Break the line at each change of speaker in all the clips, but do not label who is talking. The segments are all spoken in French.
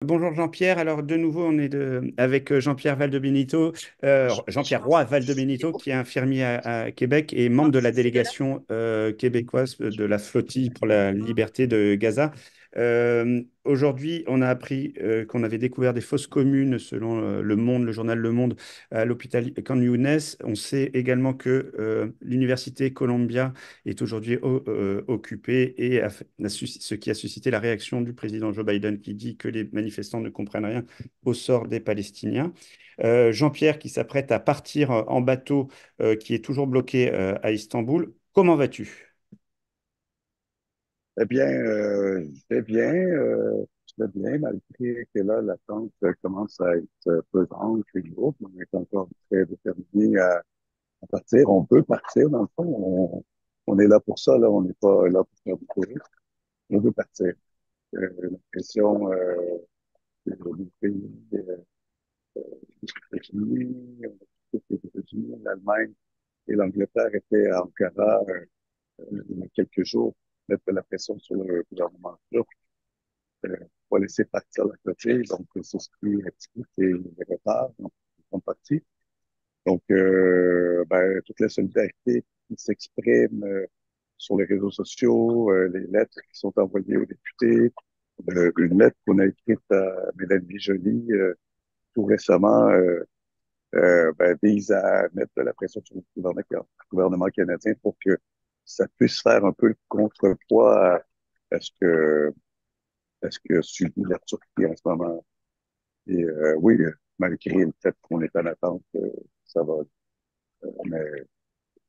Bonjour Jean-Pierre, alors de nouveau on est avec Jean-Pierre Valdobenito, Jean-Pierre Roy Valdobenito qui est infirmier à Québec et membre de la délégation québécoise de la flottille pour la liberté de Gaza. Aujourd'hui on a appris qu'on avait découvert des fosses communes selon Le Monde, le journal Le Monde à l'hôpital Khan Younes. On sait également que l'université Columbia est aujourd'hui occupée et ce qui a suscité la réaction du président Joe Biden qui dit que les manifestants ne comprennent rien au sort des Palestiniens. Jean-Pierre qui s'apprête à partir en bateau qui est toujours bloqué à Istanbul. Comment vas-tu?
Eh bien, je vais bien, malgré que là, l'attente commence à être pesante et lourde. On est encore très déterminé à partir. On peut partir, dans le fond. On est là pour ça, là. On n'est pas là pour faire du tourisme. On veut partir. La pression des pays, les États-Unis, les États-Unis, l'Allemagne et l'Angleterre étaient à Ankara il y a quelques jours, mettre de la pression sur le gouvernement turc pas laisser partir la côté. Donc, c'est ce qui explique les retards. Donc, ils sont partis. Donc, toute la solidarité qui s'exprime sur les réseaux sociaux, les lettres qui sont envoyées aux députés, une lettre qu'on a écrite à Mélanie Joly tout récemment, vise à mettre de la pression sur le gouvernement canadien pour que ça puisse faire un peu le contrepoids à ce que subit la Turquie en ce moment. Et oui, malgré le fait qu'on est en attente, ça va. Mais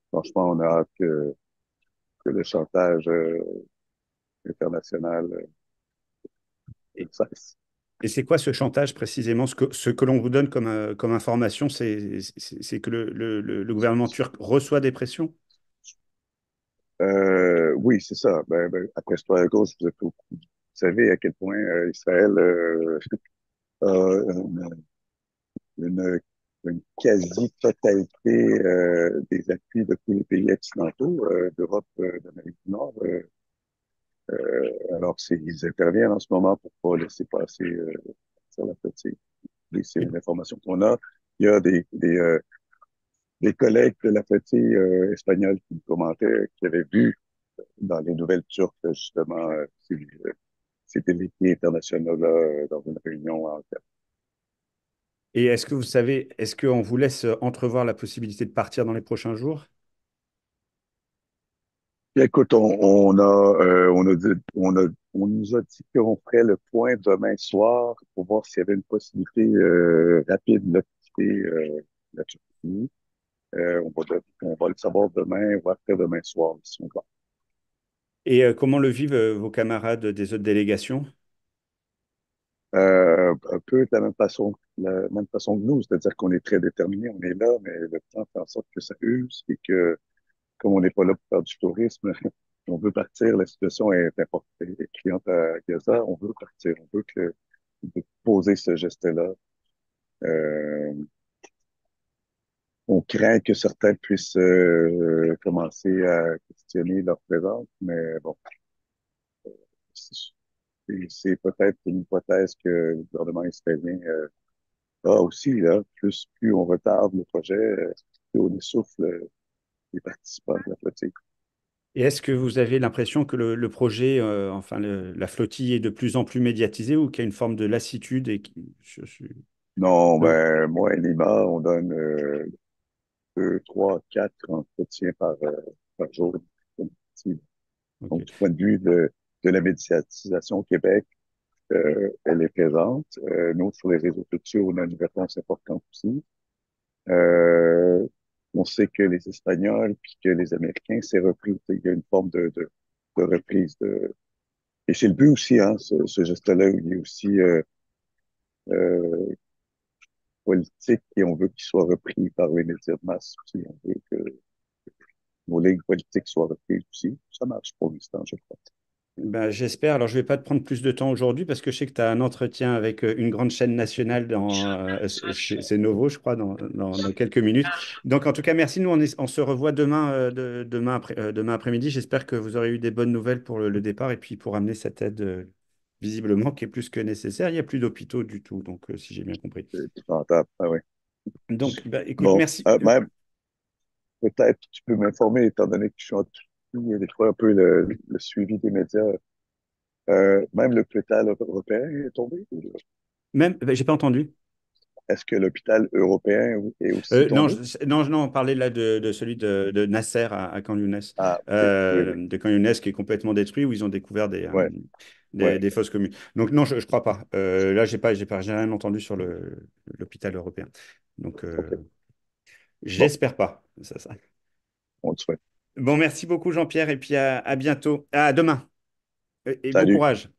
franchement, on a hâte que le chantage international
Et,
cesse.
et c'est quoi ce chantage précisément? Ce que l'on vous donne comme information, c'est que le gouvernement turc reçoit des pressions?
Oui, c'est ça. Après toi à gauche, vous savez à quel point Israël a une, une quasi-totalité des appuis de tous les pays occidentaux, d'Europe, d'Amérique du Nord. Alors, ils interviennent en ce moment pour pas laisser passer ça la petite. Et c'est une information qu'on a. Il y a des collègues de la flottille espagnole qui me commentaient, qui avaient vu dans les nouvelles turques, justement, ces délégués internationaux-là dans une réunion en tête.
Et est-ce que vous savez, est-ce qu'on vous laisse entrevoir la possibilité de partir dans les prochains jours?
Puis, écoute, on nous a dit qu'on ferait le point demain soir pour voir s'il y avait une possibilité rapide de quitter la Turquie. On va le savoir demain ou après-demain soir, si on va.
Et comment le vivent vos camarades des autres délégations?
Un peu de la même façon que nous, c'est-à-dire qu'on est très déterminés, on est là, mais le temps fait en sorte que ça use et que, comme on n'est pas là pour faire du tourisme, on veut partir, la situation est importante, est criante à Gaza, on veut partir, on veut poser ce geste-là. Euh, on craint que certains puissent commencer à questionner leur présence, mais bon, c'est c'est peut-être une hypothèse que le gouvernement israélien aussi, là, plus on retarde le projet, plus on essouffle les participants de la flottille.
Et est-ce que vous avez l'impression que le projet, enfin la flottille est de plus en plus médiatisée ou qu'il y a une forme de lassitude
Non,
je-
moi et Lima, on donne deux, trois, quatre entretiens par jour. Donc, du
ok.
point de vue de la médiatisation au Québec, elle est présente. Nous, sur les réseaux sociaux, on a une réponse importante aussi. Euh, on sait que les Espagnols puis que les Américains, c'est repris. Il y a une forme de reprise. Et c'est le but aussi, hein, ce geste-là, il est aussi euh, politique et on veut qu'il soit repris par les médias de masse aussi. On veut que nos lignes politiques soient reprises aussi. Ça marche pour l'instant, je crois.
Ben, j'espère. Alors, je ne vais pas te prendre plus de temps aujourd'hui parce que je sais que tu as un entretien avec une grande chaîne nationale c'est Novo, je crois, dans quelques minutes. Donc, en tout cas, merci. Nous, on se revoit demain, demain après-midi. J'espère que vous aurez eu des bonnes nouvelles pour le départ et puis pour amener cette aide. visiblement, qui est plus que nécessaire. Il n'y a plus d'hôpitaux du tout, donc si j'ai bien compris.
C'est épouvantable. Ah oui.
Donc, bah, écoute,
Bon,
merci.
même, peut-être tu peux m'informer, étant donné que je suis en Turquie, des fois un peu le suivi des médias. Même l'hôpital européen est tombé?
Même, bah, j'ai pas entendu.
Est-ce que l'hôpital européen est aussi
Non,
tombé?
non, non, on parlait là de celui de Nasser à Khan Younes,
Ah, ok. Oui, oui.
de Khan Younes qui est complètement détruit, où ils ont découvert
Ouais, ouais.
des fosses communes. Donc non, je crois pas. Là, j'ai rien entendu sur l'hôpital européen. Donc
OK. Bon,
j'espère pas. Ça.
on te souhaite.
Bon, merci beaucoup Jean-Pierre, et puis à bientôt. À demain. Et bon
Salut.
courage.